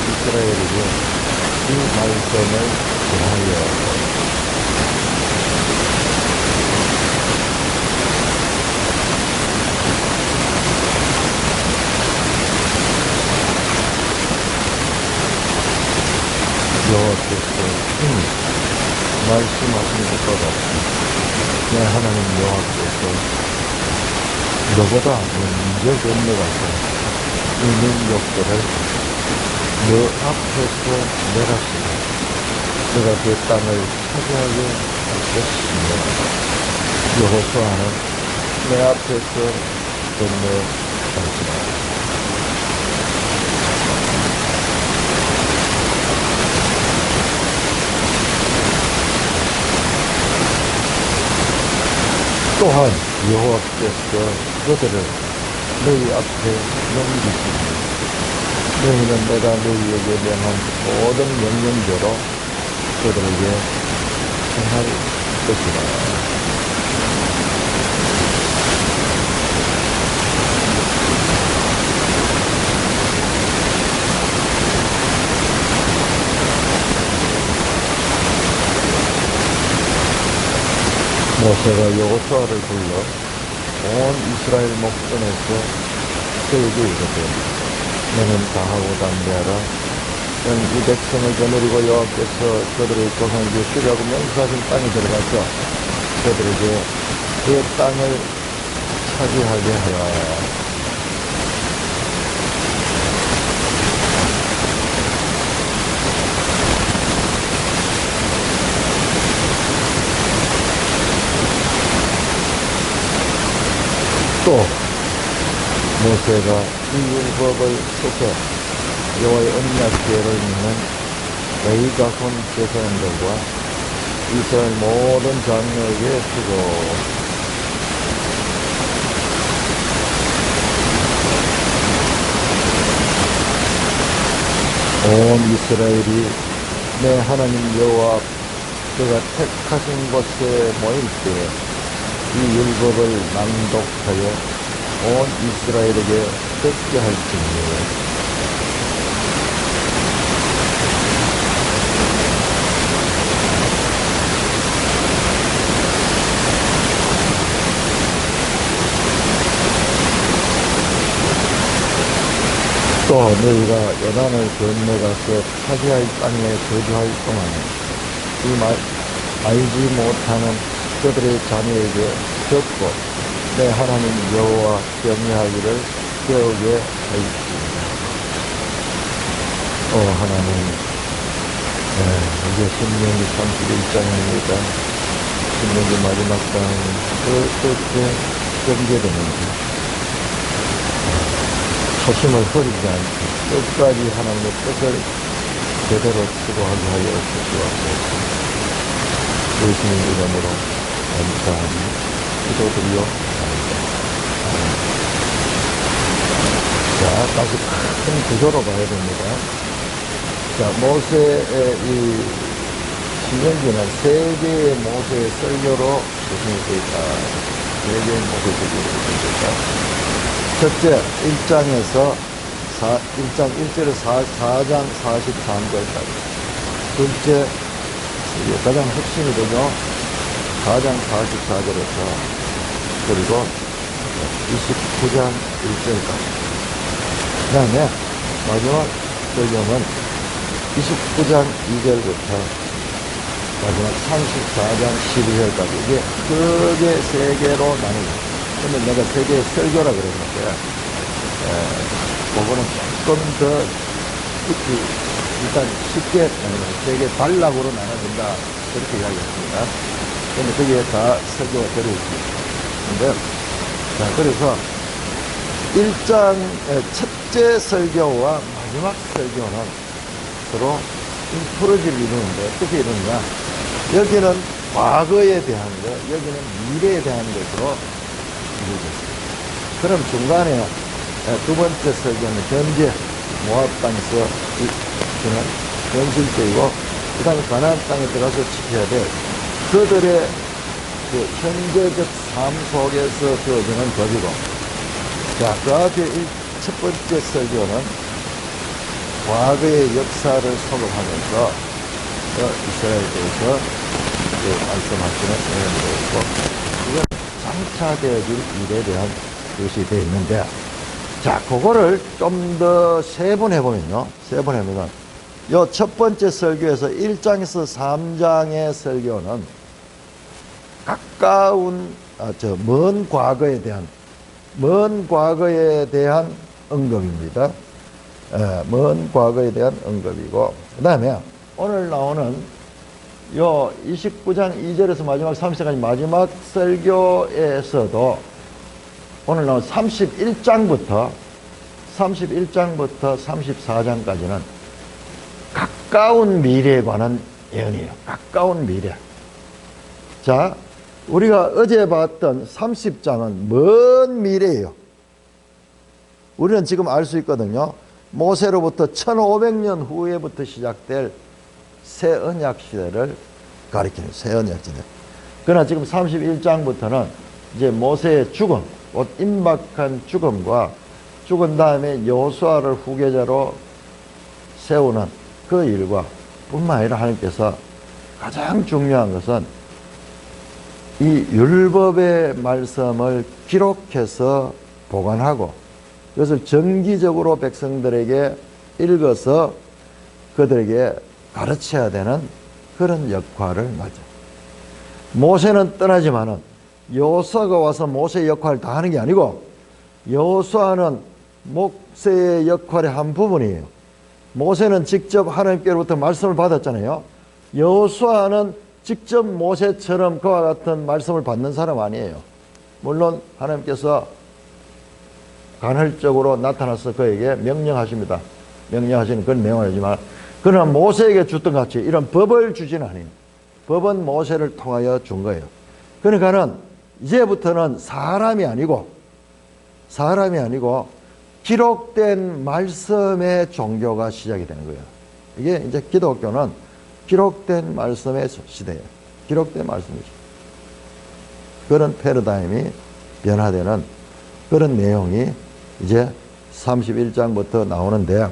이스라엘에게 이 말씀을 전하여 여호와께서 말씀하신 것과 같이 내 하나님 여호와께서 너보다 먼저 건너가서 이 민족들을 너 앞에서 내라시고 너가 그 땅을 차지하게 할 것이며 여호수아는 내 앞에서 건너갈지라. 또한 여호와께서 그들을 너희 앞에 넘기시니 너희는 내가 너희에게 명한 모든 명령대로 그들에게 행할 것이라. 모세가 여호수아를 불러 온 이스라엘 목전에서 그에게 이르되 너는 다하고 담대하라. 너는 이 백성을 거느리고 여호와께서 그들의 조상에게 주려고 맹세하신 땅에 들어가서 그들에게 그 땅을 차지하게 하라. 또 모세가 이 율법을 써서 여호와의 언약궤를 믿는 레위 자손 제사장들과 이스라엘 모든 장로에게 주고 온 이스라엘이 내 하나님 여호와 그가 택하신 곳에 모일 때에 이 율법을 낭독하여 온 이스라엘에게 듣게 할지니 또 너희가 요단을 건너가서 차지할 땅에 거주할 동안에 이 알지 못하는 그들의 자녀에게 듣고 내 하나님 여호와 경외하기를 배우게 하십시오. 하나님, 이제 신명기 31장입니다. 신명기 마지막 장은 어떻게 전개되는지 초심을 흐리지 않고 끝까지 하나님의 뜻을 제대로 추구하게 하여 주시옵소서. 예수님 이름으로 감사하니 기도드리옵나이다. 자, 다시 큰 구조로 봐야 됩니다. 자, 모세의 이 신명기는 세 개의 모세의 설교로 구성이 되어 있다. 세 개의 모세의 설교로 구성이 되어 있다. 첫째, 1장 1절에서 4장 43절까지. 둘째, 가장 핵심이 되죠. 4장 44절에서 그리고 29장 1절까지. 그 다음에 마지막 설교는 29장 2절부터 마지막 34장 12절까지. 이게 크게 세 개로 나누죠. 근데 내가 세 개의 설교라 그랬는데, 그거는 조금 더 깊이, 일단 쉽게, 세 개 단락으로 나눠진다. 그렇게 이야기했습니다. 근데 거기에 다 설교가 들어있습니다. 근데, 자, 그래서 1장의 첫째 설교와 마지막 설교는 서로 풀어지를 이루는데 어떻게 이루느냐. 여기는 과거에 대한 것, 여기는 미래에 대한 것으로 이루어졌습니다. 그럼 중간에 두 번째 설교는 현재 모압 땅에서 주는 현실 때이고, 그 다음에 가나안 땅에 들어가서 지켜야 될 그들의 그 현재적 삶 속에서 주어지는 법이고, 자, 그 앞에 첫 번째 설교는 과거의 역사를 소개하면서 이스라엘에 대해서 말씀하시는 내용도 있고, 이건 장차되어질 일에 대한 것이 되어 있는데, 자, 그거를 좀 더 세분해보면요. 세분해보면, 요 첫 번째 설교에서 1장에서 3장의 설교는 가까운, 먼 과거에 대한 언급입니다. 먼 과거에 대한 언급이고, 그 다음에 오늘 나오는 요 29장 2절에서 마지막 30장까지 마지막 설교에서도 오늘 나온 31장부터 34장까지는 가까운 미래에 관한 예언이에요. 가까운 미래. 자, 우리가 어제 봤던 30장은 먼 미래예요. 우리는 지금 알 수 있거든요. 모세로부터 1500년 후에부터 시작될 새 언약 시대를 가리키는 새 언약 시대. 그러나 지금 31장부터는 이제 모세의 죽음, 곧 임박한 죽음과 죽은 다음에 여호수아를 후계자로 세우는 그 일과 뿐만 아니라 하나님께서 가장 중요한 것은 이 율법의 말씀을 기록해서 보관하고 그것을 정기적으로 백성들에게 읽어서 그들에게 가르쳐야 되는 그런 역할을 맞아. 모세는 떠나지만은 여호수아가 와서 모세의 역할을 다 하는 게 아니고 여호수아는 모세의 역할의 한 부분이에요. 모세는 직접 하나님께로부터 말씀을 받았잖아요. 여호수아는 직접 모세처럼 그와 같은 말씀을 받는 사람 아니에요. 물론 하나님께서 간헐적으로 나타나서 그에게 명령하십니다. 명령하시는 그런 내용을 하지만 그러나 모세에게 줬던 같이 이런 법을 주진 않아요. 법은 모세를 통하여 준 거예요. 그러니까는 이제부터는 사람이 아니고 기록된 말씀의 종교가 시작이 되는 거예요. 이게 이제 기독교는 기록된 말씀의 시대예요. 기록된 말씀이죠. 그런 패러다임이 변화되는 그런 내용이 이제 31장부터 나오는데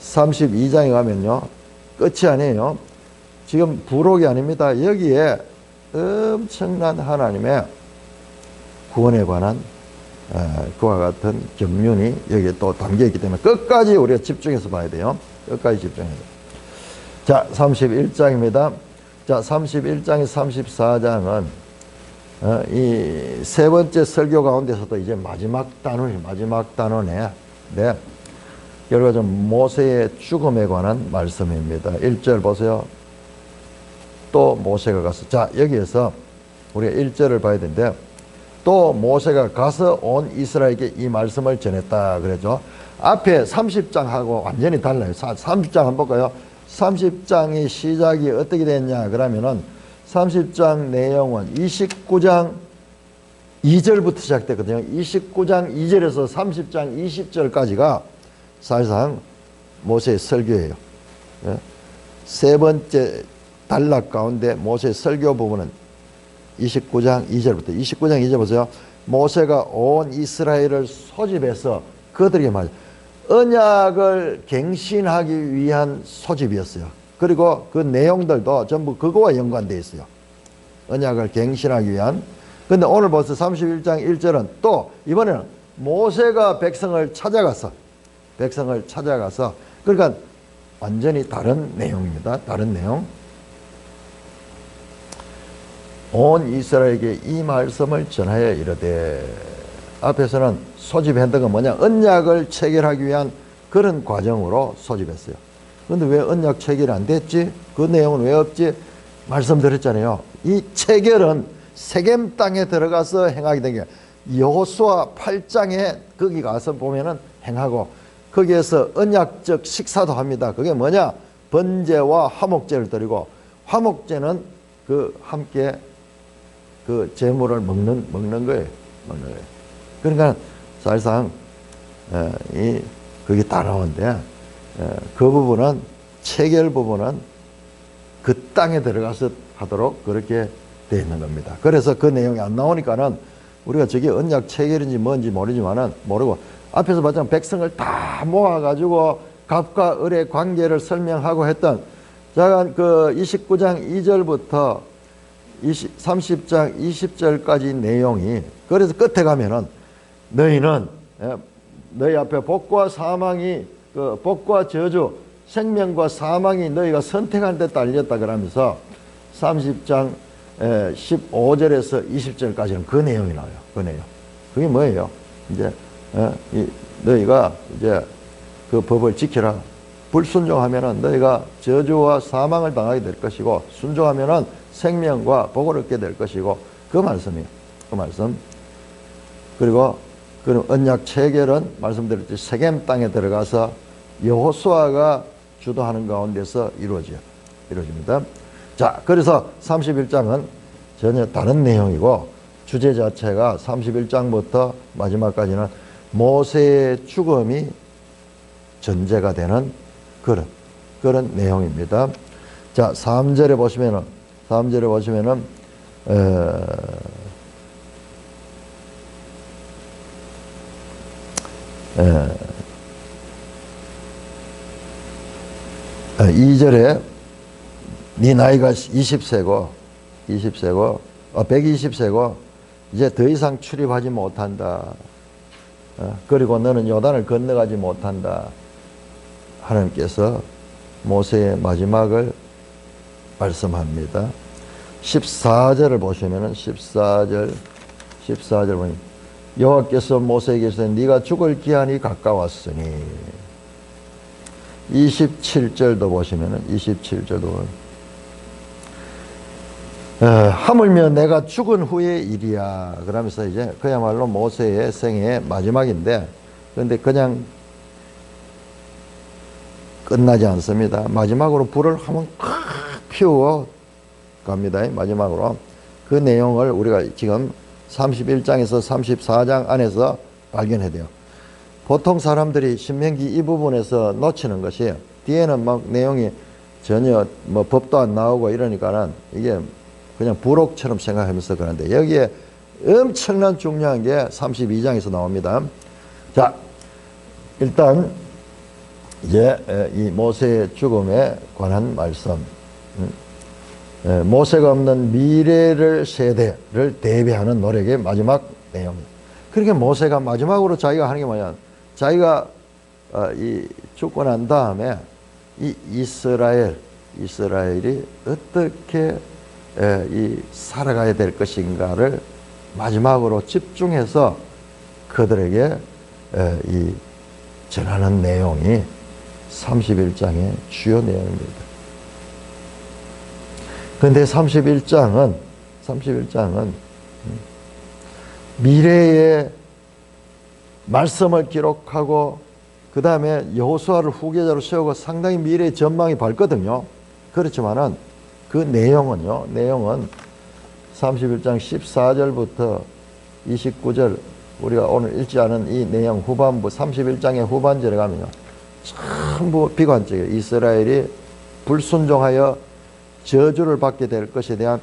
32장에 가면요. 끝이 아니에요. 지금 부록이 아닙니다. 여기에 엄청난 하나님의 구원에 관한 그와 같은 경륜이 여기에 또 담겨있기 때문에 끝까지 우리가 집중해서 봐야 돼요. 끝까지 집중해야 돼요. 자, 31장입니다. 자, 31장에 34장은 이 세 번째 설교 가운데서도 이제 마지막 단원에 네, 결과적으로 모세의 죽음에 관한 말씀입니다. 1절 보세요. 또 모세가 가서, 자, 여기에서 우리가 1절을 봐야 되는데, 또 모세가 가서 온 이스라엘에게 이 말씀을 전했다 그러죠. 앞에 30장하고 완전히 달라요. 30장 한번 볼까요? 30장의 시작이 어떻게 됐냐 그러면은 30장 내용은 29장 2절부터 시작됐거든요. 29장 2절에서 30장 20절까지가 사실상 모세의 설교예요. 세 번째 단락 가운데 모세의 설교 부분은 29장 2절부터 29장 2절 보세요. 모세가 온 이스라엘을 소집해서 그들에게 말이죠. 언약을 갱신하기 위한 소집이었어요. 그리고 그 내용들도 전부 그거와 연관되어 있어요. 언약을 갱신하기 위한. 근데 오늘 벌써 31장 1절은 또 이번에는 모세가 백성을 찾아가서 그러니까 완전히 다른 내용입니다. 다른 내용. 온 이스라엘에게 이 말씀을 전하여 이르되, 앞에서는 소집했던 건 뭐냐? 언약을 체결하기 위한 그런 과정으로 소집했어요. 그런데 왜 언약 체결이 안 됐지? 그 내용은 왜 없지? 말씀드렸잖아요. 이 체결은 세겜 땅에 들어가서 행하게 된 게 여호수아 8장에 거기 가서 보면은 행하고 거기에서 언약적 식사도 합니다. 그게 뭐냐? 번제와 화목제를 드리고 화목제는 그 함께 그 제물을 먹는 거예요. 그러니까 사실상 그게 다 나오는데 그 부분은 체결 부분은 그 땅에 들어가서 하도록 그렇게 되어 있는 겁니다. 그래서 그 내용이 안 나오니까는 우리가 저게 언약 체결인지 뭔지 모르지만은 모르고 앞에서 봤잖아요. 백성을 다 모아가지고 갑과 을의 관계를 설명하고 했던 자, 그 29장 2절부터 30장 20절까지 내용이 그래서 끝에 가면은 너희는 너희 앞에 복과 사망이 그 복과 저주 생명과 사망이 너희가 선택한 데 딸렸다 그러면서 30장 15절에서 20절까지는 그 내용이 나와요. 그 내용. 그게 뭐예요? 이제 너희가 이제 그 법을 지키라. 불순종하면은 너희가 저주와 사망을 당하게 될 것이고 순종하면은 생명과 복을 얻게 될 것이고 그 말씀이에요. 그 말씀. 그리고 그 언약 체결은 말씀드렸듯이 세겜 땅에 들어가서 여호수아가 주도하는 가운데서 이루어집니다. 자, 그래서 31장은 전혀 다른 내용이고 주제 자체가 31장부터 마지막까지는 모세의 죽음이 전제가 되는 그런 내용입니다. 자, 3절에 보시면은 이 2절에 네 나이가 120세고 이제 더 이상 출입하지 못한다. 그리고 너는 요단을 건너가지 못한다. 하나님께서 모세의 마지막을 말씀합니다. 14절을 보시면은 14절 보니 여호와께서 모세에게 이르시되 네가 죽을 기한이 가까웠으니 27절도 보시면은 27절도 하물며 내가 죽은 후의 일이야. 그러면서 이제 그야말로 모세의 생애의 마지막인데 그런데 그냥 끝나지 않습니다. 마지막으로 불을 한번 피우어 갑니다. 마지막으로 그 내용을 우리가 지금 31장에서 34장 안에서 발견해야 돼요. 보통 사람들이 신명기 이 부분에서 놓치는 것이 뒤에는 막 내용이 전혀 뭐 법도 안 나오고 이러니까는 이게 그냥 부록처럼 생각하면서 그러는데 여기에 엄청난 중요한 게 32장에서 나옵니다. 자, 일단 이제 이 모세의 죽음에 관한 말씀, 모세가 없는 미래를 세대를 대비하는 노력의 마지막 내용입니다. 그러니까 모세가 마지막으로 자기가 하는 게 뭐냐? 자기가 이 죽고 난 다음에 이 이스라엘이 어떻게 이 살아가야 될 것인가를 마지막으로 집중해서 그들에게 이 전하는 내용이 31장의 주요 내용입니다. 그런데 31장은 미래의 말씀을 기록하고 그 다음에 여호수아를 후계자로 세우고 상당히 미래의 전망이 밝거든요. 그렇지만은 그 내용은 31장 14절부터 29절 우리가 오늘 읽지 않은 이 내용 후반부 31장의 후반절에 가면요. 전부 비관적이에요. 이스라엘이 불순종하여 저주를 받게 될 것에 대한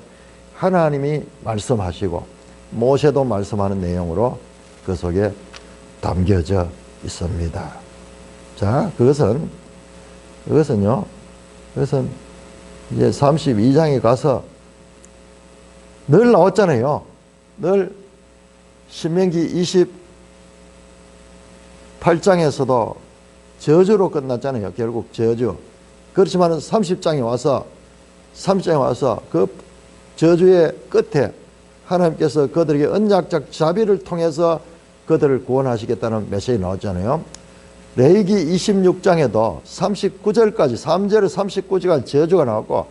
하나님이 말씀하시고 모세도 말씀하는 내용으로 그 속에 담겨져 있습니다. 자, 그것은 이제 32장에 가서 늘 나왔잖아요. 늘 신명기 28장에서도 저주로 끝났잖아요. 결국 저주. 그렇지만 30장에 와서 그 저주의 끝에 하나님께서 그들에게 언약적 자비를 통해서 그들을 구원하시겠다는 메시지 나왔잖아요. 레위기 26장에도 39절까지 3절에 39절까지 저주가 나왔고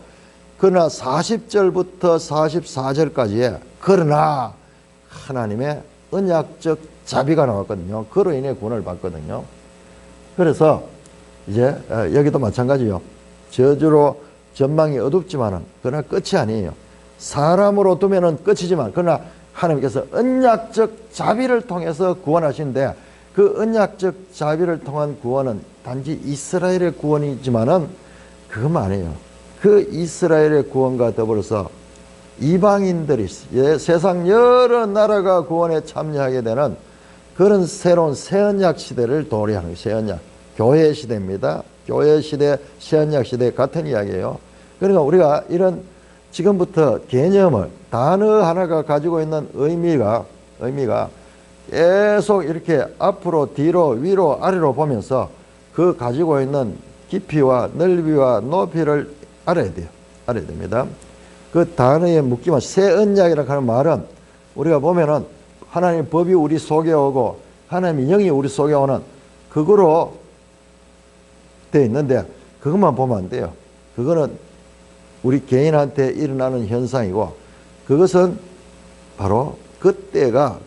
그러나 40절부터 44절까지에 그러나 하나님의 언약적 자비가 나왔거든요. 그로 인해 구원을 받거든요. 그래서 이제 여기도 마찬가지요. 저주로 전망이 어둡지만은 그러나 끝이 아니에요. 사람으로 두면은 끝이지만 그러나 하나님께서 언약적 자비를 통해서 구원하신데 그 언약적 자비를 통한 구원은 단지 이스라엘의 구원이지만은 그것만 아니에요. 그 이스라엘의 구원과 더불어서 이방인들이 세상 여러 나라가 구원에 참여하게 되는 그런 새로운 새 언약 시대를 도래하는 거예요. 새 언약. 교회 시대입니다. 교회 시대, 신약 시대 같은 이야기예요. 그러니까 우리가 이런 지금부터 개념을 단어 하나가 가지고 있는 의미가 계속 이렇게 앞으로 뒤로 위로 아래로 보면서 그 가지고 있는 깊이와 넓이와 높이를 알아야 돼요. 알아야 됩니다. 그 단어에 묶이면 새 언약이라고 하는 말은 우리가 보면은 하나님의 법이 우리 속에 오고 하나님의 영이 우리 속에 오는 그거로 되어 있는데 그것만 보면 안 돼요. 그거는 우리 개인한테 일어나는 현상이고 그것은 바로 그때가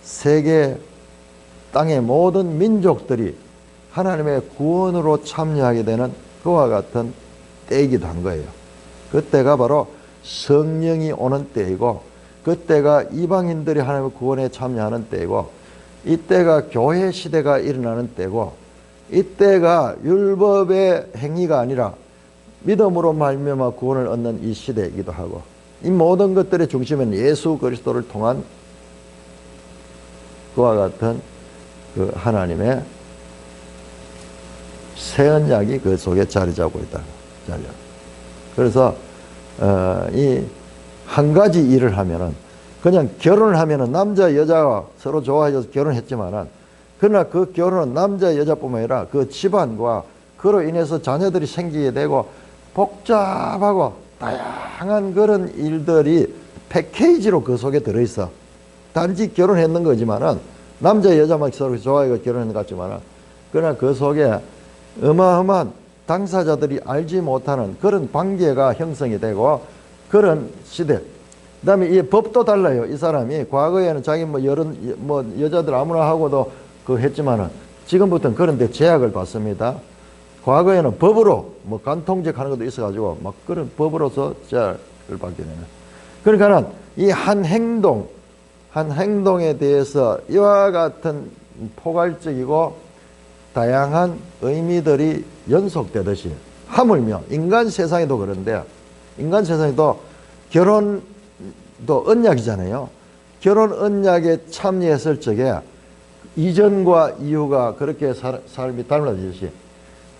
세계 땅의 모든 민족들이 하나님의 구원으로 참여하게 되는 그와 같은 때이기도 한 거예요. 그때가 바로 성령이 오는 때이고 그때가 이방인들이 하나님의 구원에 참여하는 때이고 이때가 교회 시대가 일어나는 때고 이때가 율법의 행위가 아니라 믿음으로 말미암아 구원을 얻는 이 시대이기도 하고 이 모든 것들의 중심은 예수 그리스도를 통한 그와 같은 그 하나님의 새 언약이 그 속에 자리 잡고 있다. 그래서 이 한 가지 일을 하면은 그냥 결혼을 하면은 남자 여자가 서로 좋아해서 결혼했지만은 그러나 그 결혼은 남자 여자뿐만 아니라 그 집안과 그로 인해서 자녀들이 생기게 되고 복잡하고 다양한 그런 일들이 패키지로 그 속에 들어있어. 단지 결혼했는 거지만은 남자 여자만 서로 좋아해서 결혼했는 것 같지만은 그러나 그 속에 어마어마한 당사자들이 알지 못하는 그런 관계가 형성이 되고 그런 시대. 그 다음에 이 법도 달라요. 이 사람이 과거에는 자기 여자들 아무나 하고도 그 했지만은 지금부터는 그런데 제약을 받습니다. 과거에는 법으로 간통죄 하는 것도 있어가지고 막 그런 법으로서 제약을 받게 되는. 그러니까는 이 한 행동에 대해서 이와 같은 포괄적이고 다양한 의미들이 연속되듯이 하물며 인간 세상에도 그런데 인간 세상에도 결혼도 언약이잖아요. 결혼 언약에 참여했을 적에 이전과 이후가 그렇게 삶이 달라지듯이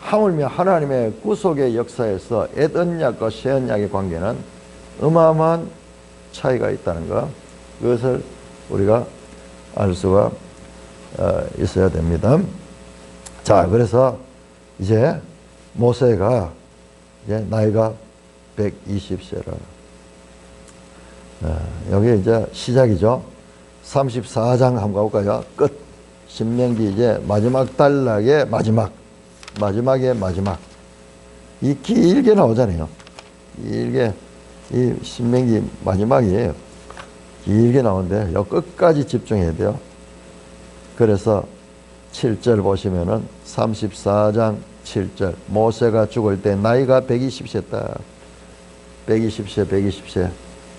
하물며 하나님의 구속의 역사에서 옛 언약과 새 언약의 관계는 어마어마한 차이가 있다는 것, 그것을 우리가 알 수가 있어야 됩니다. 자, 그래서 이제 모세가 이제 나이가 120세라. 여기 이제 시작이죠. 34장 한번 가볼까요? 끝. 신명기 이제 마지막 단락의 마지막의 마지막. 이 길게 나오잖아요. 길게, 이 신명기 마지막이에요. 길게 나오는데, 요 끝까지 집중해야 돼요. 그래서 7절 보시면은 34장 7절. 모세가 죽을 때 나이가 120세다. 120세.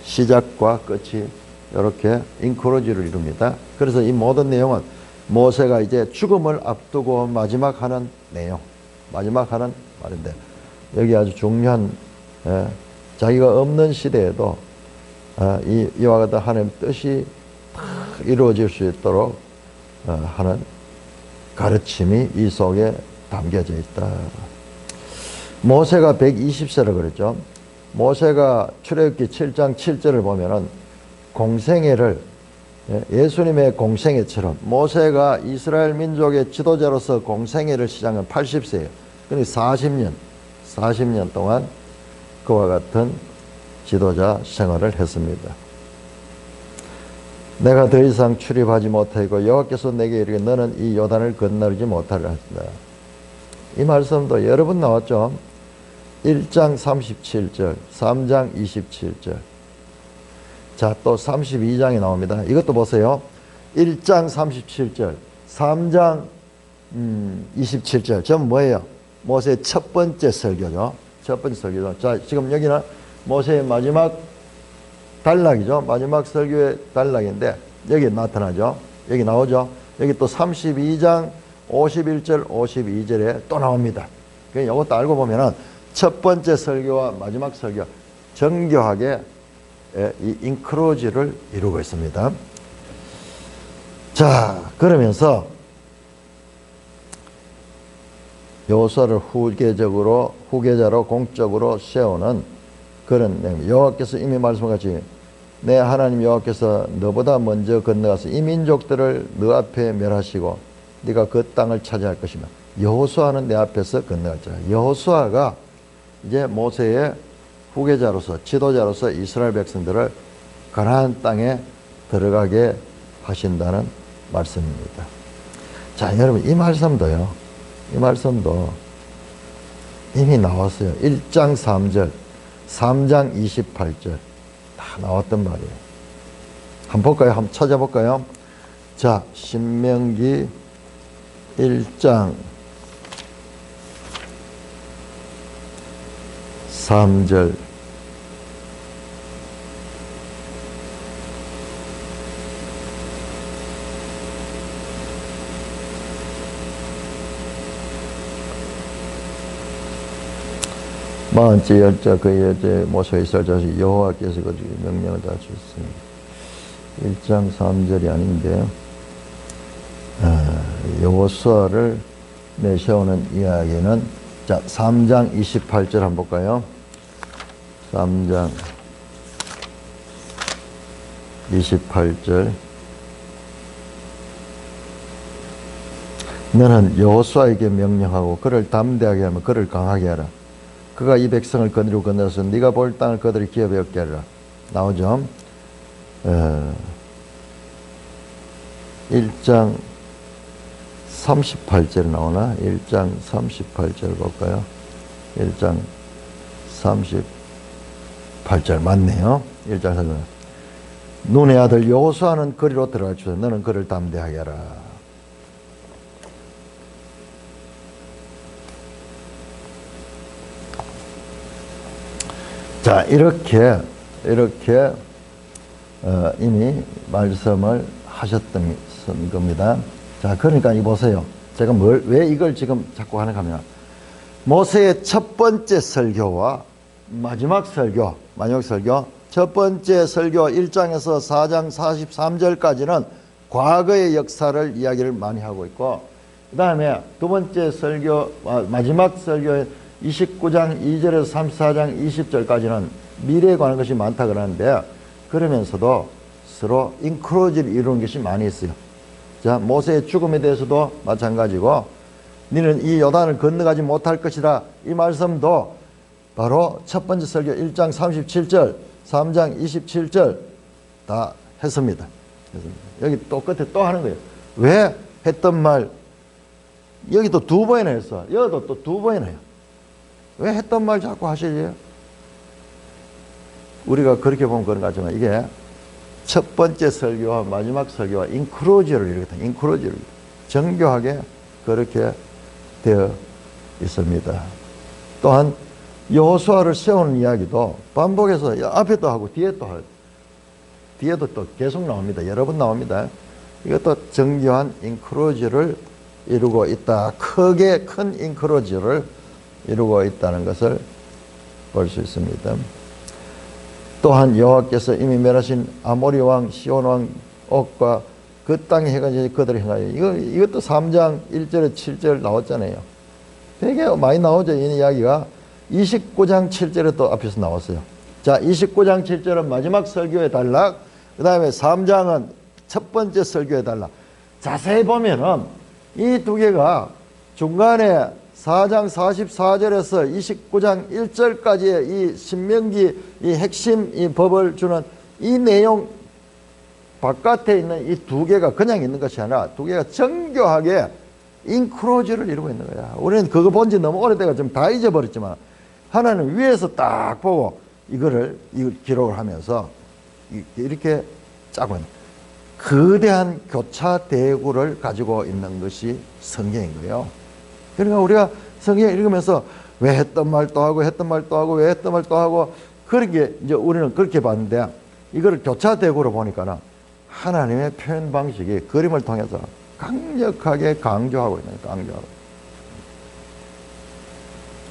시작과 끝이 이렇게 인크로지를 이룹니다. 그래서 이 모든 내용은 모세가 이제 죽음을 앞두고 마지막 하는 내용, 마지막 하는 말인데 여기 아주 중요한 자기가 없는 시대에도 이와 같은 하나님 뜻이 이루어질 수 있도록 하는 가르침이 이 속에 담겨져 있다. 모세가 120세라 그랬죠. 모세가 출애굽기 7장 7절을 보면은 공생애를 예수님의 공생애처럼 모세가 이스라엘 민족의 지도자로서 공생애를 시작한 80세예요. 그러니까 40년 동안 그와 같은 지도자 생활을 했습니다. 내가 더 이상 출입하지 못하고 여호와께서 내게 이르기를 너는 이 요단을 건너지 못하리라 하신다. 이 말씀도 여러 번 나왔죠. 1장 37절, 3장 27절. 자, 또 32장이 나옵니다. 이것도 보세요. 1장 37절, 3장 27절. 전부 뭐예요? 모세의 첫 번째 설교죠. 첫 번째 설교죠. 자, 지금 여기는 모세의 마지막 단락이죠. 마지막 설교의 단락인데 여기 나타나죠. 여기 나오죠. 여기 또 32장 51절, 52절에 또 나옵니다. 그러니까 이것도 알고 보면은 첫 번째 설교와 마지막 설교 정교하게 이 인크로지를 이루고 있습니다. 자, 그러면서 여호수아를 후계자로 공적으로 세우는 그런 내용. 여호와께서 이미 말씀같이 내 하나님 여호와께서 너보다 먼저 건너가서 이 민족들을 너 앞에 멸하시고 네가 그 땅을 차지할 것이며 여호수아는 내 앞에서 건너갈 자라. 여호수아가 이제 모세의 후계자로서 지도자로서 이스라엘 백성들을 가나안 땅에 들어가게 하신다는 말씀입니다. 자, 여러분 이 말씀도 이미 나왔어요. 1장 3절, 3장 28절 다 나왔단 말이에요. 한번 볼까요? 한번 찾아볼까요? 자, 신명기 1장 3절 마흔째 열자 그 여제 모세가 이스라엘 자식 여호와께서 그 명령을 다 주셨습니다. 1장 3절이 아닌데 여호수아를 내세우는 이야기는 자 3장 28절 한번 볼까요? 3장 28절 너는 여호수아에게 명령하고 그를 담대하게 하며 그를 강하게 하라. 그가 이 백성을 건드리고 건너서 네가 볼 땅을 그들이 기업에 얻게 하리라. 나오죠? 1장 38절 나오나? 1장 38절 볼까요? 1장 38절 맞네요. 1장 38절 눈의 아들 여호수아는 거리로 들어갈 주서 너는 그를 담대하게 하라. 자, 이렇게 이미 말씀을 하셨던 겁니다. 자, 그러니까 이 보세요. 제가 왜 이걸 지금 자꾸 하는가 하면 모세의 첫 번째 설교와 마지막 설교, 첫 번째 설교 1장에서 4장 43절까지는 과거의 역사를 이야기를 많이 하고 있고, 그 다음에 두 번째 설교, 마지막 설교의 29장 2절에서 34장 20절까지는 미래에 관한 것이 많다 그러는데, 그러면서도 서로 인크로즈를 이루는 것이 많이 있어요. 자, 모세의 죽음에 대해서도 마찬가지고, 너는 이 요단을 건너가지 못할 것이다, 이 말씀도 바로 첫 번째 설교 1장 37절, 3장 27절 다 했습니다. 여기 또 끝에 또 하는 거예요. 왜 했던 말, 여기도 두 번이나 했어. 여기도 또 두 번이나 해요. 왜 했던 말 자꾸 하시지? 우리가 그렇게 보면 그런 것 같지만 이게 첫 번째 설교와 마지막 설교와 인크로즈를 이렇게 인크로즈를 정교하게 그렇게 되어 있습니다. 또한 여호수아를 세우는 이야기도 반복해서 앞에도 하고 뒤에도 하고 뒤에도 또 계속 나옵니다. 여러 번 나옵니다. 이것도 정교한 인크로즈를 이루고 있다. 크게 큰 인크로즈를 이루고 있다는 것을 볼 수 있습니다. 또한 여호와께서 이미 멸하신 아모리 왕 시온 왕 옥과 그 땅에 해가지고 그들의 행하여 이것도 3장 1절에 7절 나왔잖아요. 되게 많이 나오죠. 이 이야기가 29장 7절에 또 앞에서 나왔어요. 자, 29장 7절은 마지막 설교의 단락, 그 다음에 3장은 첫 번째 설교의 단락. 자세히 보면은 이 두 개가 중간에 4장 44절에서 29장 1절까지의 이 신명기 이 핵심 이 법을 주는 이 내용 바깥에 있는 이 두 개가 그냥 있는 것이 아니라 두 개가 정교하게 인크로즈를 이루고 있는 거야. 우리는 그거 본 지 너무 오래돼가 좀 다 잊어버렸지만 하나는 위에서 딱 보고 이걸 기록을 하면서 이렇게 짜고 있는 거대한 교차 대구를 가지고 있는 것이 성경인 거예요. 그러니까 우리가 성경 읽으면서 왜 했던 말 또 하고 했던 말 또 하고 왜 했던 말 또 하고 그렇게 이제 우리는 그렇게 봤는데 이거를 교차 대구로 보니까는 하나님의 표현 방식이 그림을 통해서 강력하게 강조하고 있는 거예요. 강조하고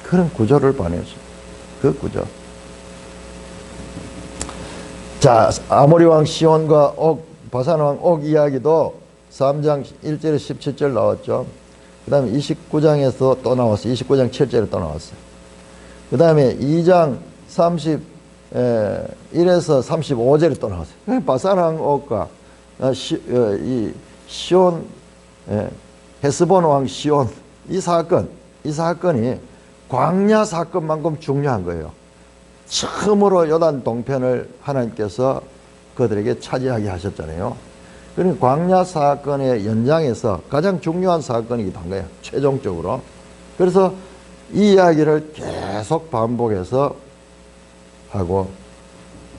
그런 구조를 보내죠. 그 구조. 자, 아모리 왕 시온과 바산 왕 옥 이야기도 3장 1절에 17절 나왔죠. 그 다음에 29장에서 또 나왔어요. 29장 7절에 또 나왔어요. 그 다음에 2장 31에서 35절에 또 나왔어요. 바산왕 옥과 이 시온, 헤스본 왕 시온, 이 사건이 광야 사건만큼 중요한 거예요. 처음으로 요단 동편을 하나님께서 그들에게 차지하게 하셨잖아요. 그러니까 광야 사건의 연장에서 가장 중요한 사건이기도 한 거예요. 최종적으로. 그래서 이 이야기를 계속 반복해서 하고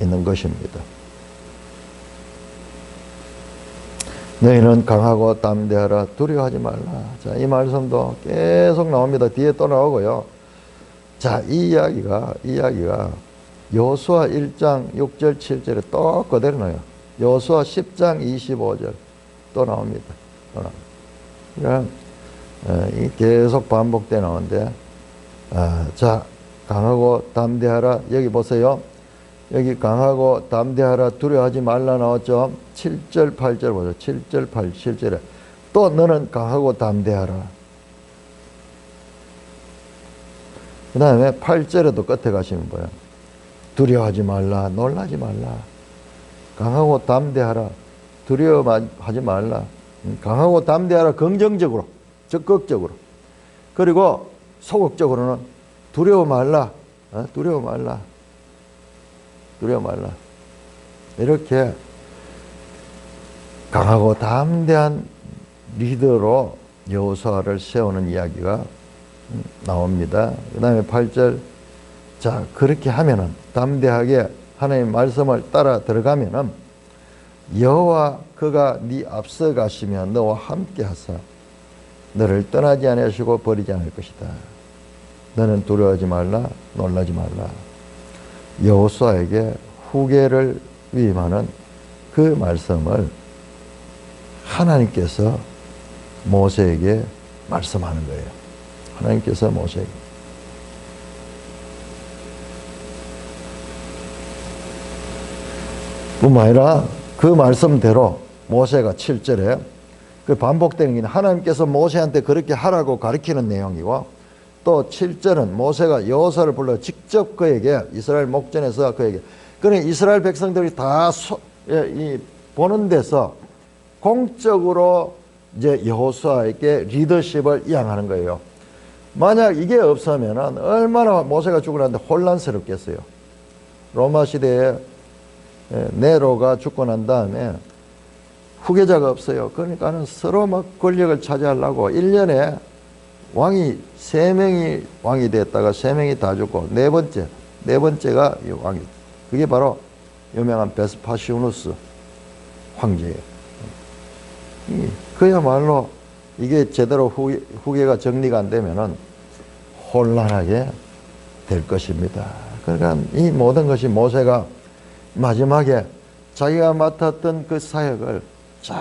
있는 것입니다. 너희는 강하고 담대하라. 두려워하지 말라. 자, 이 말씀도 계속 나옵니다. 뒤에 또 나오고요. 자, 이 이야기가 여호수아 1장 6절 7절에 또 그대로 나와요. 여호수아 10장 25절 또 나옵니다. 그러니까 계속 반복돼 나오는데, 자, 강하고 담대하라. 여기 보세요. 여기 강하고 담대하라, 두려워하지 말라 나왔죠. 7절 8절 보죠. 7절 8, 7절에 또 너는 강하고 담대하라. 그 다음에 8절에도 끝에 가시면 뭐예요? 두려워하지 말라, 놀라지 말라. 강하고 담대하라, 두려워하지 말라. 강하고 담대하라, 긍정적으로, 적극적으로. 그리고 소극적으로는 두려워 말라, 두려워 말라, 두려워 말라. 이렇게 강하고 담대한 리더로 여호수아를 세우는 이야기가 나옵니다. 그 다음에 8절, 자, 그렇게 하면은, 담대하게 하나님의 말씀을 따라 들어가면은 여호와 그가 네 앞서 가시며 너와 함께 하사 너를 떠나지 아니하시고 버리지 않을 것이다. 너는 두려워하지 말라, 놀라지 말라. 여호수아에게 후계를 위임하는 그 말씀을 하나님께서 모세에게 말씀하는 거예요. 하나님께서 모세에게. 뿐만 아니라 그 말씀대로 모세가 7절에 그 반복되는 게 하나님께서 모세한테 그렇게 하라고 가르치는 내용이고, 또 7절은 모세가 여호수아를 불러 직접 그에게 이스라엘 목전에서 그에게, 그러니까 이스라엘 백성들이 다 보는 데서 공적으로 이제 여호수아에게 리더십을 이양하는 거예요. 만약 이게 없으면은 얼마나 모세가 죽고 났는데 혼란스럽겠어요. 로마 시대에 네로가 죽고 난 다음에 후계자가 없어요. 그러니까는 서로 막 권력을 차지하려고 1년에 왕이 3명이 왕이 됐다가 3명이 다 죽고 네 번째가 이 왕이, 그게 바로 유명한 베스파시우누스 황제예요. 그야말로 이게 제대로 후계가 정리가 안 되면은 혼란하게 될 것입니다. 그러니까 이 모든 것이 모세가 마지막에 자기가 맡았던 그 사역을 잘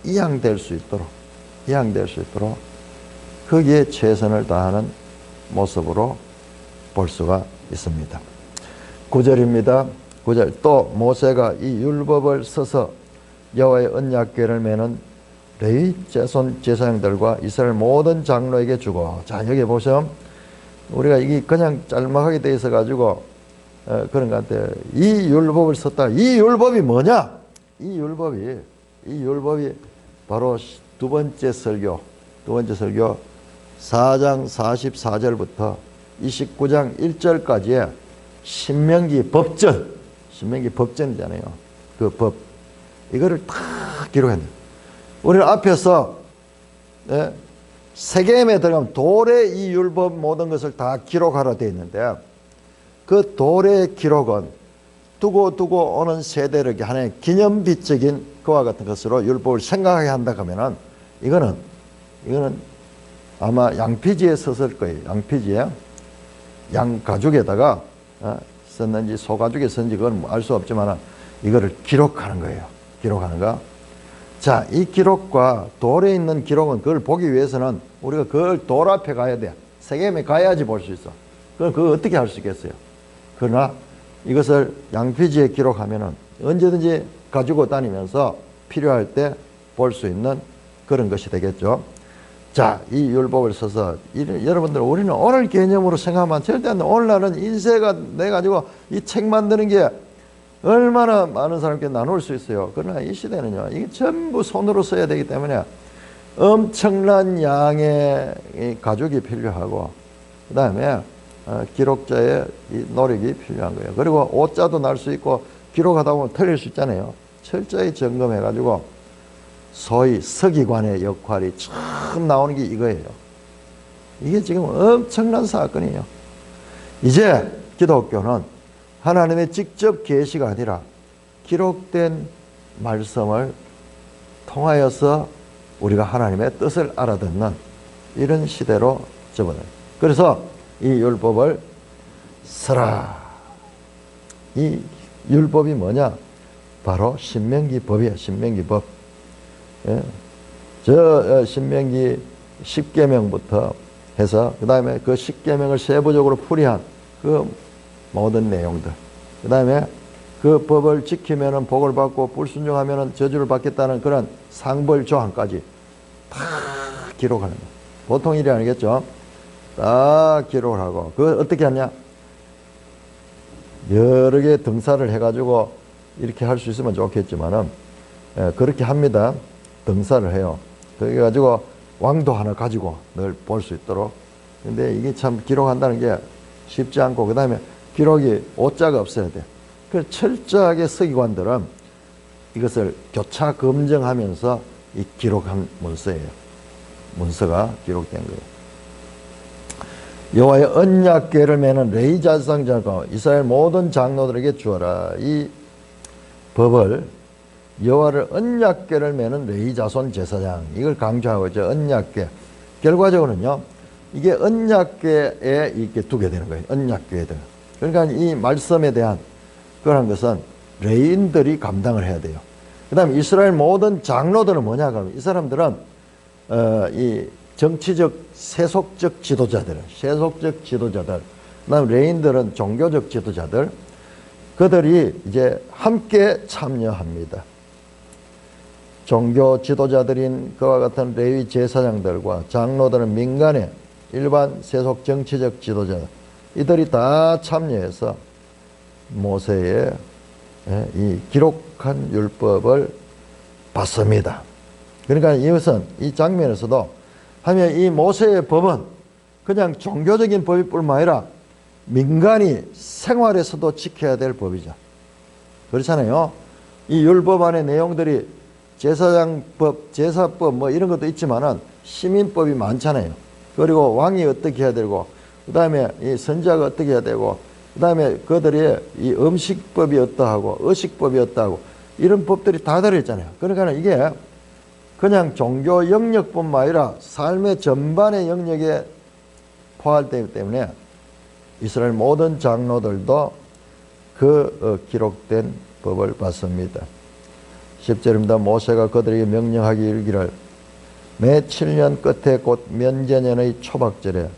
이양될 수 있도록 거기에 최선을 다하는 모습으로 볼 수가 있습니다. 9절입니다. 9절, 또 모세가 이 율법을 써서 여호와의 언약궤를 메는 레위 자손 제사장들과 이스라엘 모든 장로에게 주고, 자, 여기 보시면 우리가 이게 그냥 짤막하게 돼 있어 가지고 그런 것 같아요. 이 율법을 썼다. 이 율법이 뭐냐? 이 율법이 바로 두 번째 설교 4장 44절부터 29장 1절까지의 신명기 법전이잖아요. 그 법, 이거를 다 기록했네요. 우리는 앞에서 세겜에 들어가면 돌에 이 율법 모든 것을 다 기록하라 되어 있는데, 그 돌의 기록은 두고 오는 세대를 하나의 기념비적인 그와 같은 것으로 율법을 생각하게 한다 하면은 이거는 아마 양피지에 썼을 거예요. 양피지에 양 가죽에다가 썼는지 소가죽에 썼는지 그건 알 수 없지만 이거를 기록하는 거예요. 기록하는 거. 자, 이 기록과 돌에 있는 기록은 그걸 보기 위해서는 우리가 그걸 돌 앞에 가야 돼. 세겜에 가야지 볼 수 있어. 그걸 어떻게 할 수 있겠어요? 그러나 이것을 양피지에 기록하면은 언제든지 가지고 다니면서 필요할 때 볼 수 있는 그런 것이 되겠죠. 자, 이 율법을 써서 여러분들 우리는 오늘 개념으로 생각하면 절대 안 돼. 오늘날은 인쇄가 돼가지고 이 책 만드는 게 얼마나 많은 사람께 나눌 수 있어요. 그러나 이 시대는요, 이게 전부 손으로 써야 되기 때문에 엄청난 양의 이 가죽이 필요하고, 그 다음에 기록자의 이 노력이 필요한 거예요. 그리고 오자도 날 수 있고 기록하다 보면 틀릴 수 있잖아요. 철저히 점검해가지고 소위 서기관의 역할이 참 나오는 게 이거예요. 이게 지금 엄청난 사건이에요. 이제 기독교는 하나님의 직접 계시가 아니라 기록된 말씀을 통하여서 우리가 하나님의 뜻을 알아듣는 이런 시대로 접어들어요. 그래서 이 율법을 쓰라. 이 율법이 뭐냐? 바로 신명기 법이에요. 신명기 법. 예. 신명기 10계명부터 해서 그 다음에 그 10계명을 세부적으로 풀이한 그 모든 내용들, 그 다음에 그 법을 지키면은 복을 받고 불순종하면은 저주를 받겠다는 그런 상벌 조항까지 다 기록하는 거예요. 보통 일이 아니겠죠. 다 기록을 하고, 그 어떻게 하냐? 여러 개 등사를 해가지고 이렇게 할 수 있으면 좋겠지만은, 그렇게 합니다. 등사를 해요. 그래가지고 왕도 하나 가지고 늘 볼 수 있도록. 근데 이게 참 기록한다는 게 쉽지 않고, 그 다음에 기록이 오자가 없어야 돼. 그 철저하게 서기관들은 이것을 교차 검증하면서 이 기록한 문서예요. 문서가 기록된 거예요. 여호와의 언약궤를 매는 레위 자손과 이스라엘 모든 장로들에게 주어라. 이 법을 여호와를 언약궤를 매는 레위 자손 제사장, 이걸 강조하고 있죠. 언약궤. 결과적으로는요, 이게 언약궤에 이렇게 두게 되는 거예요. 언약궤들. 그러니까 이 말씀에 대한 그런 것은 레위인들이 감당을 해야 돼요. 그 다음에 이스라엘 모든 장로들은 뭐냐? 그러면 이 사람들은 이 정치적 세속적 지도자들, 그 다음 레위인들은 종교적 지도자들, 그들이 이제 함께 참여합니다. 종교 지도자들인 그와 같은 레위 제사장들과 장로들은 민간의 일반 세속 정치적 지도자들, 이들이 다 참여해서 모세의 이 기록한 율법을 받습니다. 그러니까 이것은 이 장면에서도 하면 이 모세의 법은 그냥 종교적인 법일 뿐만 아니라 민간이 생활에서도 지켜야 될 법이죠. 그렇잖아요. 이 율법 안의 내용들이 제사장법, 제사법 뭐 이런 것도 있지만은 시민법이 많잖아요. 그리고 왕이 어떻게 해야 되고, 그 다음에 이 선지자가 어떻게 해야 되고, 그 다음에 그들의 이 음식법이 어떠하고, 의식법이 어떠하고, 이런 법들이 다 들어있잖아요. 그러니까 이게 그냥 종교 영역뿐만 아니라 삶의 전반의 영역에 포함되기 때문에 이스라엘 모든 장로들도 그 기록된 법을 받습니다. 10절입니다. 모세가 그들에게 명령하기 이르기를 매 7년 끝에 곧 면제년의 초박절에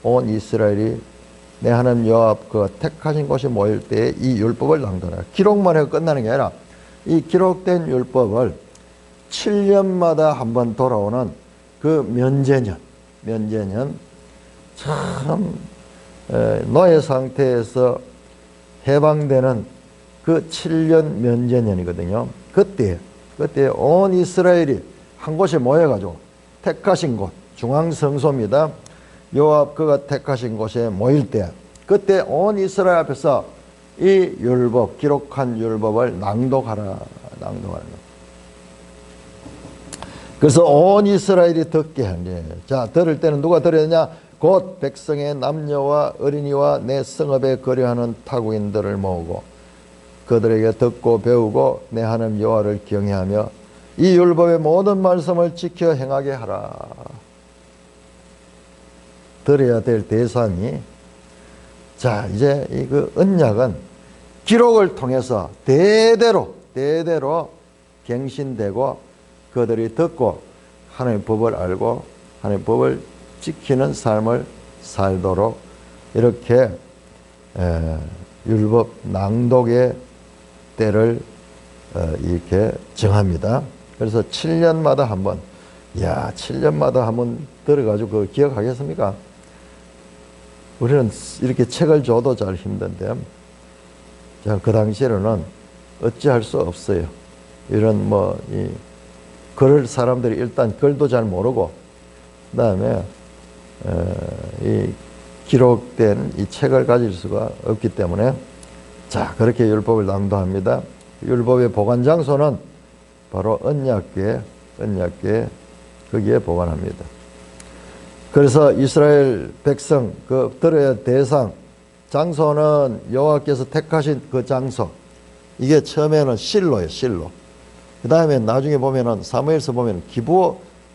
온 이스라엘이 내 하나님 여호와 앞 택하신 곳에 모일 때에 이 율법을 낭독하라. 기록만 해서 끝나는 게 아니라 이 기록된 율법을 7년마다 한 번 돌아오는 그 면제년 참 노예 상태에서 해방되는 그 7년 면제년이거든요. 그때 온 이스라엘이 한 곳에 모여가지고 택하신 곳, 중앙성소입니다. 여호와 앞 그가 택하신 곳에 모일 때, 그때 온 이스라엘 앞에서 이 율법, 기록한 율법을 낭독하라는 것. 그래서 온 이스라엘이 듣게 한 게, 자, 들을 때는 누가 들어야 되냐? 곧 백성의 남녀와 어린이와 내 성읍에 거류하는 타국인들을 모으고 그들에게 듣고 배우고 내 하나님 여호와를 경외하며 이 율법의 모든 말씀을 지켜 행하게 하라. 들어야 될 대상이, 자, 이제 이 그 언약은 기록을 통해서 대대로 갱신되고 그들이 듣고 하나님의 법을 알고 하나님의 법을 지키는 삶을 살도록 이렇게 율법 낭독의 때를 이렇게 정합니다. 그래서 7년마다 한 번 야, 7년마다 한번 들어가지고 그걸 기억하겠습니까? 우리는 이렇게 책을 줘도 잘 힘든데, 자, 그 당시에는 어찌할 수 없어요. 이런 글을 사람들이 일단 글도 잘 모르고, 그 다음에, 이 기록된 이 책을 가질 수가 없기 때문에, 자, 그렇게 율법을 낭독합니다. 율법의 보관 장소는 바로 언약궤 거기에 보관합니다. 그래서 이스라엘 백성 그 들어야 대상 장소는 여호와께서 택하신 그 장소, 이게 처음에는 실로예요. 실로. 그 다음에 나중에 보면은 사무엘서 보면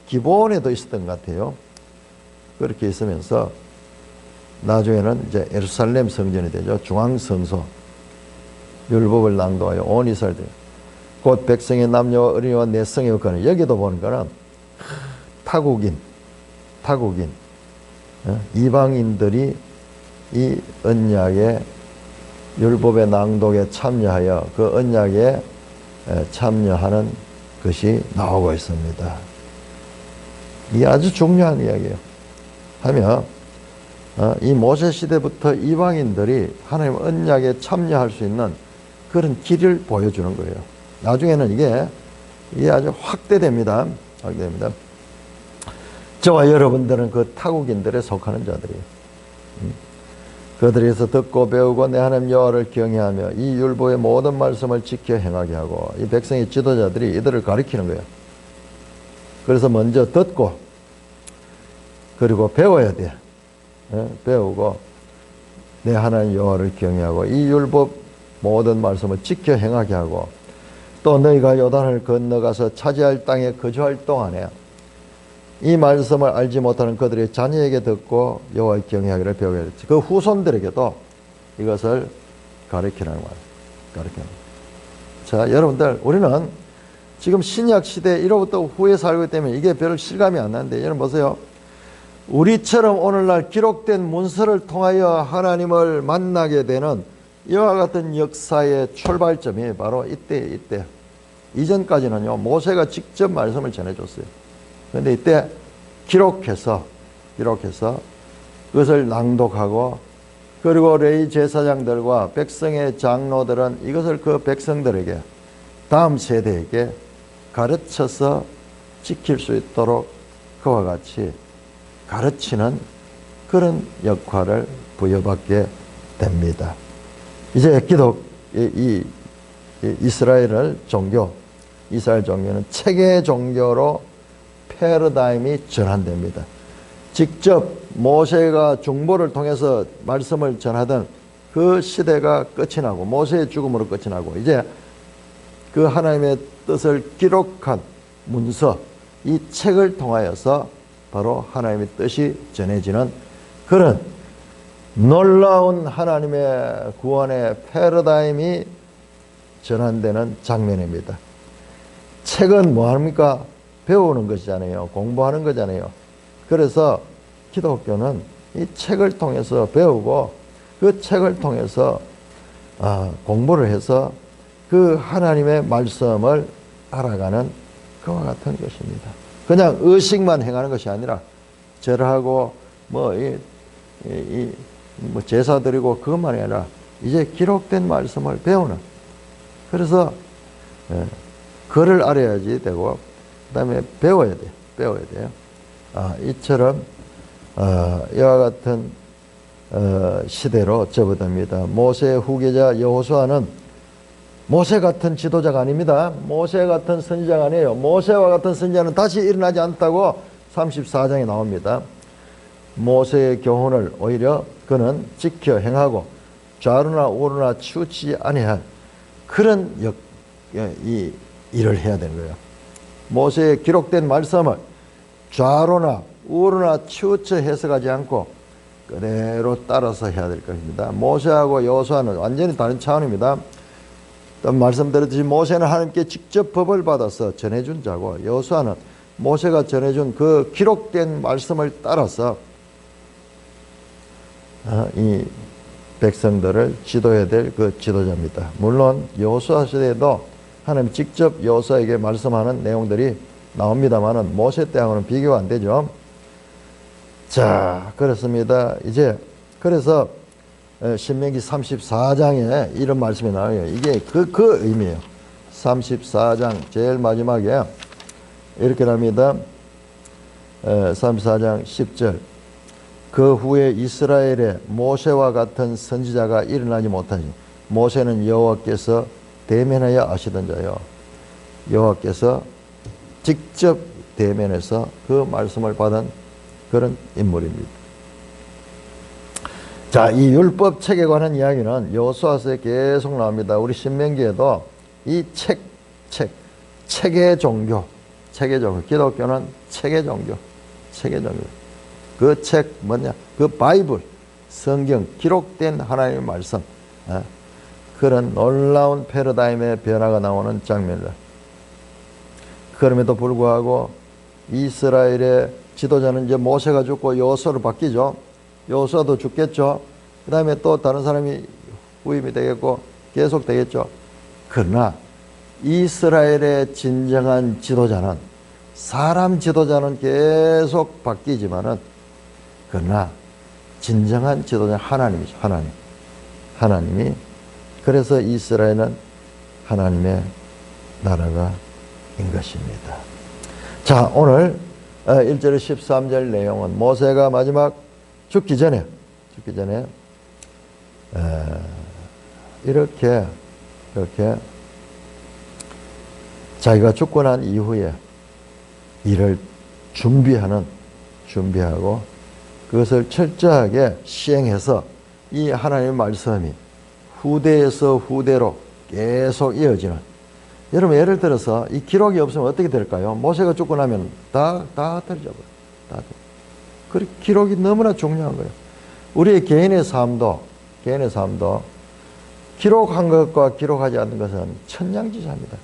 기브온에도 있었던 것 같아요. 그렇게 있으면서 나중에는 이제 예루살렘 성전이 되죠. 중앙성소. 율법을 낭독하여 온 이스라엘들 곧 백성의 남녀와 어린이와 내성의 여건을, 여기도 보니까는 타국인 이방인들이 이 언약의 율법의 낭독에 참여하여 그 언약에 참여하는 것이 나오고 있습니다. 이게 아주 중요한 이야기예요. 하며 이 모세 시대부터 이방인들이 하나님 언약에 참여할 수 있는 그런 길을 보여주는 거예요. 나중에는 이게 아주 확대됩니다. 저와 여러분들은 그 타국인들에 속하는 자들이에요. 그들에서 듣고 배우고 내 하나님 여호와를 경외하며 이 율법의 모든 말씀을 지켜 행하게 하고, 이 백성의 지도자들이 이들을 가리키는 거예요. 그래서 먼저 듣고 그리고 배워야 돼. 배우고 내 하나님 여호와를 경외하고 이 율법 모든 말씀을 지켜 행하게 하고, 또 너희가 요단을 건너가서 차지할 땅에 거주할 동안에 이 말씀을 알지 못하는 그들의 자녀에게 듣고 여호와의 경외하기를 배우게 했지. 그 후손들에게도 이것을 가르치라는 말이에요. 가르치는. 자, 여러분들, 우리는 지금 신약 시대 이로부터 후에 살고 있기 때문에 이게 별 실감이 안 나는데, 여러분 보세요. 우리처럼 오늘날 기록된 문서를 통하여 하나님을 만나게 되는 이와 같은 역사의 출발점이 바로 이때. 이전까지는요, 모세가 직접 말씀을 전해줬어요. 그런데 이때 기록해서 그것을 낭독하고, 그리고 레위 제사장들과 백성의 장로들은 이것을 그 백성들에게, 다음 세대에게 가르쳐서 지킬 수 있도록 그와 같이 가르치는 그런 역할을 부여받게 됩니다. 이제 이스라엘 종교는 체계 종교로 패러다임이 전환됩니다. 직접 모세가 중보를 통해서 말씀을 전하던 그 시대가 끝이 나고, 모세의 죽음으로 끝이 나고, 이제 그 하나님의 뜻을 기록한 문서, 이 책을 통하여서 바로 하나님의 뜻이 전해지는 그런 놀라운 하나님의 구원의 패러다임이 전환되는 장면입니다. 책은 뭐합니까? 배우는 것이잖아요. 공부하는 거잖아요. 그래서 기독교는 이 책을 통해서 배우고, 그 책을 통해서 공부를 해서 그 하나님의 말씀을 알아가는 그와 같은 것입니다. 그냥 의식만 행하는 것이 아니라 절하고 제사 드리고 그것만이 아니라 이제 기록된 말씀을 배우는, 그래서 글을 알아야지 되고, 그 다음에 배워야 돼요. 이처럼 이와 같은 시대로 접어듭니다. 모세의 후계자 여호수아는 모세 같은 지도자가 아닙니다. 모세 같은 선지자가 아니에요. 모세와 같은 선지자는 다시 일어나지 않다고 34장에 나옵니다. 모세의 교훈을 오히려 그는 지켜 행하고 좌로나 우로나 치우치지 아니할 그런 일을 해야 되는 거예요. 모세의 기록된 말씀을 좌로나 우로나 치우쳐 해석하지 않고 그대로 따라서 해야 될 것입니다. 모세하고 여호수아는 완전히 다른 차원입니다. 또 말씀드렸듯이 모세는 하나님께 직접 법을 받아서 전해준 자고, 여호수아는 모세가 전해준 그 기록된 말씀을 따라서 이 백성들을 지도해야 될 그 지도자입니다. 물론 여호수아 시대에도 하나님 직접 여호수아에게 말씀하는 내용들이 나옵니다만은 모세 때하고는 비교가 안 되죠. 자, 그렇습니다. 이제 그래서 신명기 34장에 이런 말씀이 나와요. 이게 그 의미예요. 34장 제일 마지막에 이렇게 납니다. 34장 10절. 그 후에 이스라엘에 모세와 같은 선지자가 일어나지 못하니 모세는 여호와께서 대면하여 아시던 자요. 여호와께서 직접 대면해서 그 말씀을 받은 그런 인물입니다. 자, 이 율법 책에 관한 이야기는 여호수아서에 계속 나옵니다. 우리 신명기에도 이 책의 종교, 기독교는 책의 종교. 그 책 뭐냐? 그 바이블, 성경, 기록된 하나님의 말씀. 그런 놀라운 패러다임의 변화가 나오는 장면이다. 그럼에도 불구하고 이스라엘의 지도자는 이제 모세가 죽고 여호수아로 바뀌죠. 여호수아도 죽겠죠. 그 다음에 또 다른 사람이 후임이 되겠고 계속 되겠죠. 그러나 이스라엘의 진정한 지도자는, 사람 지도자는 계속 바뀌지만은, 그러나 진정한 지도자는 하나님이죠. 하나님이. 그래서 이스라엘은 하나님의 나라가 인 것입니다. 자, 오늘 1절 13절 내용은 모세가 마지막 죽기 전에 이렇게 자기가 죽고 난 이후에 일을 준비하고 그것을 철저하게 시행해서 이 하나님의 말씀이 후대에서 후대로 계속 이어지는. 여러분, 예를 들어서 이 기록이 없으면 어떻게 될까요? 모세가 죽고 나면 다 흩어져버려요. 그 기록이 너무나 중요한 거예요. 우리의 개인의 삶도 기록한 것과 기록하지 않는 것은 천냥지차입니다.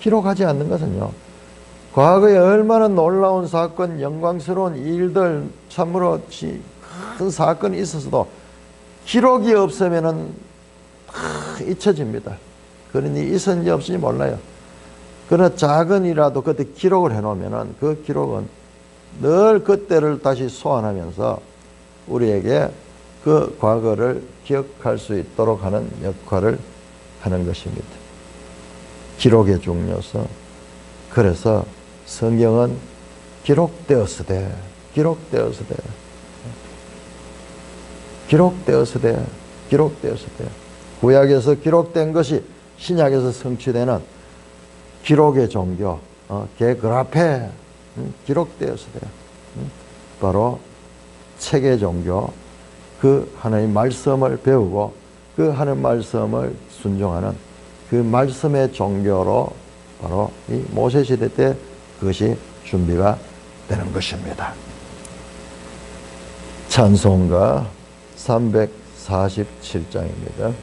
기록하지 않는 것은요, 과거에 얼마나 놀라운 사건, 영광스러운 일들, 참으로 큰 사건이 있었어도 기록이 없으면은 다 잊혀집니다. 그러니 있었는지 없은지 몰라요. 그러나 작은 일이라도 그때 기록을 해놓으면은 그 기록은 늘 그때를 다시 소환하면서 우리에게 그 과거를 기억할 수 있도록 하는 역할을 하는 것입니다. 기록의 중요성. 그래서 성경은 기록되었으되 구약에서 기록된 것이 신약에서 성취되는 기록의 종교, 게그라페, 기록되었으되, 바로 책의 종교, 그 하나님 말씀을 배우고 그 하나님 말씀을 순종하는 그 말씀의 종교로 바로 이 모세시대 때 그것이 준비가 되는 것입니다. 찬송가 347장입니다.